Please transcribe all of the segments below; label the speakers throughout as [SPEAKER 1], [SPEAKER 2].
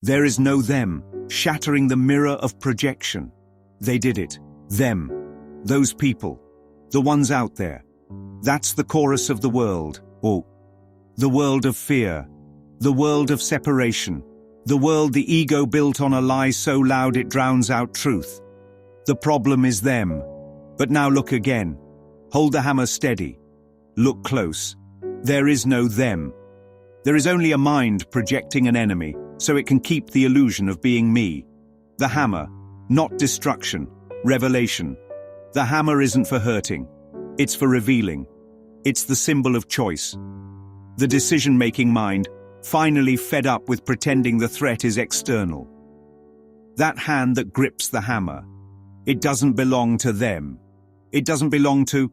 [SPEAKER 1] There is no them, shattering the mirror of projection. They did it. Them. Those people. The ones out there. That's the chorus of the world. Oh. The world of fear. The world of separation. The world the ego built on a lie so loud it drowns out truth. The problem is them. But now look again. Hold the hammer steady. Look close. There is no them. There is only a mind projecting an enemy, so it can keep the illusion of being me. The hammer, not destruction, revelation. The hammer isn't for hurting. It's for revealing. It's the symbol of choice. The decision-making mind, finally fed up with pretending the threat is external. That hand that grips the hammer, it doesn't belong to them. It doesn't belong to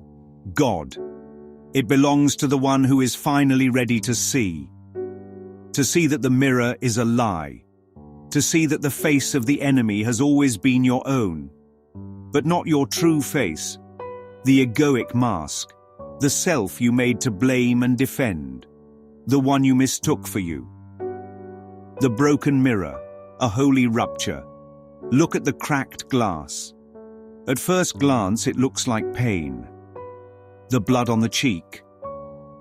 [SPEAKER 1] God. It belongs to the one who is finally ready to see that the mirror is a lie, to see that the face of the enemy has always been your own, but not your true face, the egoic mask, the self you made to blame and defend, the one you mistook for you. The broken mirror, a holy rupture. Look at the cracked glass. At first glance, it looks like pain. The blood on the cheek,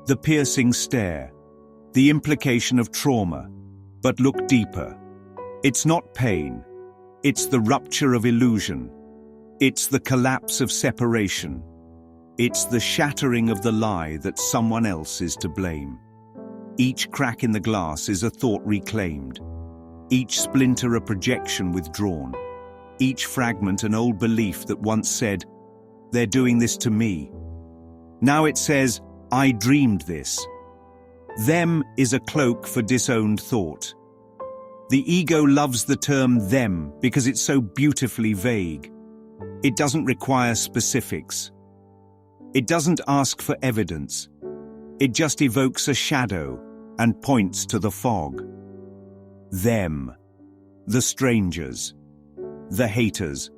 [SPEAKER 1] the piercing stare, the implication of trauma. But look deeper. It's not pain. It's the rupture of illusion. It's the collapse of separation. It's the shattering of the lie that someone else is to blame. Each crack in the glass is a thought reclaimed. Each splinter a projection withdrawn. Each fragment an old belief that once said, "They're doing this to me." Now it says, "I dreamed this." Them is a cloak for disowned thought. The ego loves the term them because it's so beautifully vague. It doesn't require specifics. It doesn't ask for evidence. It just evokes a shadow and points to the fog. Them. The strangers. The haters.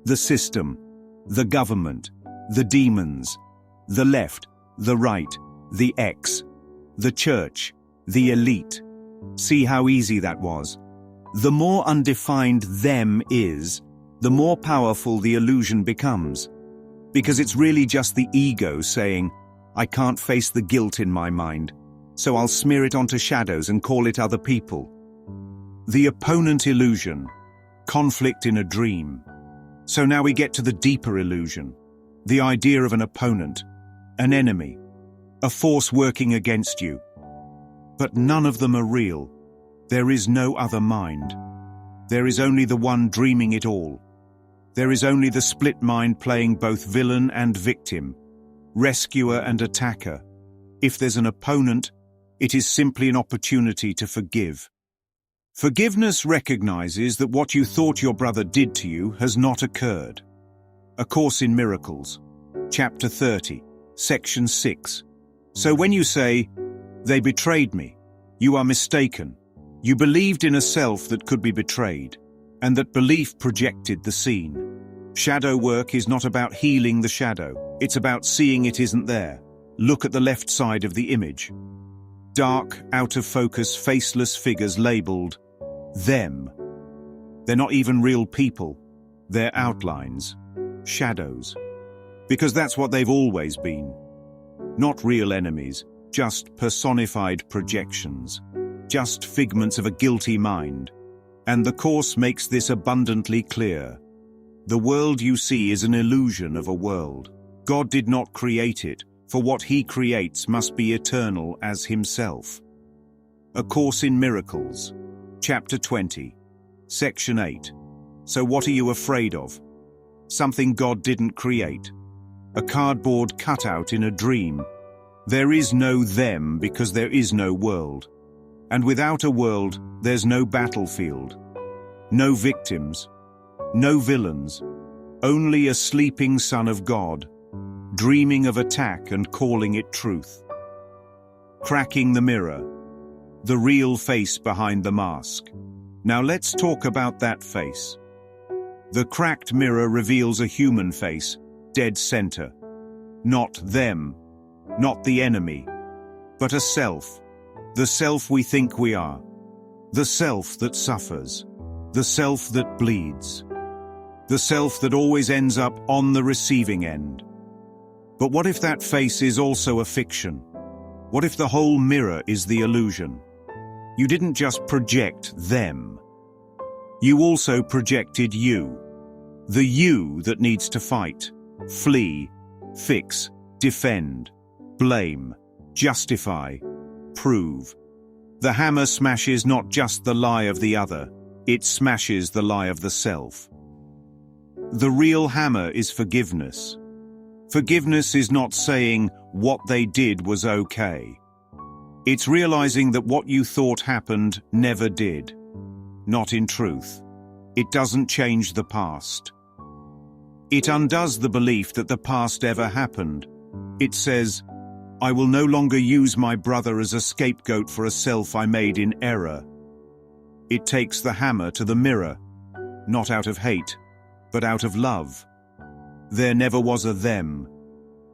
[SPEAKER 1] The system. The government. The demons. The left. The right. The X. The church. The elite. See how easy that was? The more undefined them is, the more powerful the illusion becomes. Because it's really just the ego saying, "I can't face the guilt in my mind, so I'll smear it onto shadows and call it other people." The opponent illusion. Conflict in a dream. So now we get to the deeper illusion. The idea of an opponent. An enemy. A force working against you. But none of them are real. There is no other mind. There is only the one dreaming it all. There is only the split mind playing both villain and victim, rescuer and attacker. If there's an opponent, it is simply an opportunity to forgive. Forgiveness recognizes that what you thought your brother did to you has not occurred. A Course in Miracles, Chapter 30, Section 6. So when you say, "They betrayed me," you are mistaken. You believed in a self that could be betrayed, and that belief projected the scene. Shadow work is not about healing the shadow, it's about seeing it isn't there. Look at the left side of the image. Dark, out of focus, faceless figures labeled them. They're not even real people. They're outlines, shadows. Because that's what they've always been. Not real enemies, just personified projections. Just figments of a guilty mind. And the Course makes this abundantly clear. The world you see is an illusion of a world. God did not create it, for what He creates must be eternal as Himself. A Course in Miracles, Chapter 20, Section 8. So what are you afraid of? Something God didn't create. A cardboard cutout in a dream. There is no them because there is no world. And without a world, there's no battlefield. No victims. No villains. Only a sleeping Son of God, dreaming of attack and calling it truth. Cracking the mirror. The real face behind the mask. Now let's talk about that face. The cracked mirror reveals a human face, dead center. Not them, not the enemy, but a self. The self we think we are. The self that suffers. The self that bleeds. The self that always ends up on the receiving end. But what if that face is also a fiction? What if the whole mirror is the illusion? You didn't just project them. You also projected you. The you that needs to fight, flee, fix, defend, blame, justify, prove. The hammer smashes not just the lie of the other, it smashes the lie of the self. The real hammer is forgiveness. Forgiveness is not saying what they did was okay. It's realizing that what you thought happened never did. Not in truth. It doesn't change the past. It undoes the belief that the past ever happened. It says, I will no longer use my brother as a scapegoat for a self I made in error. It takes the hammer to the mirror, not out of hate, but out of love. There never was a them.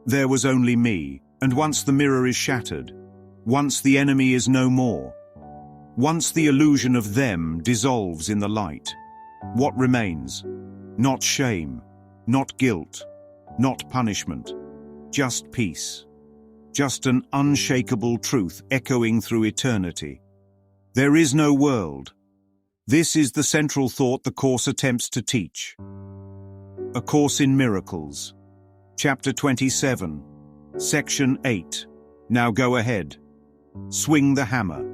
[SPEAKER 1] There was only me, and once the mirror is shattered, once the enemy is no more, once the illusion of them dissolves in the light, what remains? Not shame, not guilt, not punishment, just peace. Just an unshakable truth echoing through eternity. There is no world. This is the central thought the Course attempts to teach. A Course in Miracles. Chapter 27. Section 8. Now go ahead. Swing the hammer.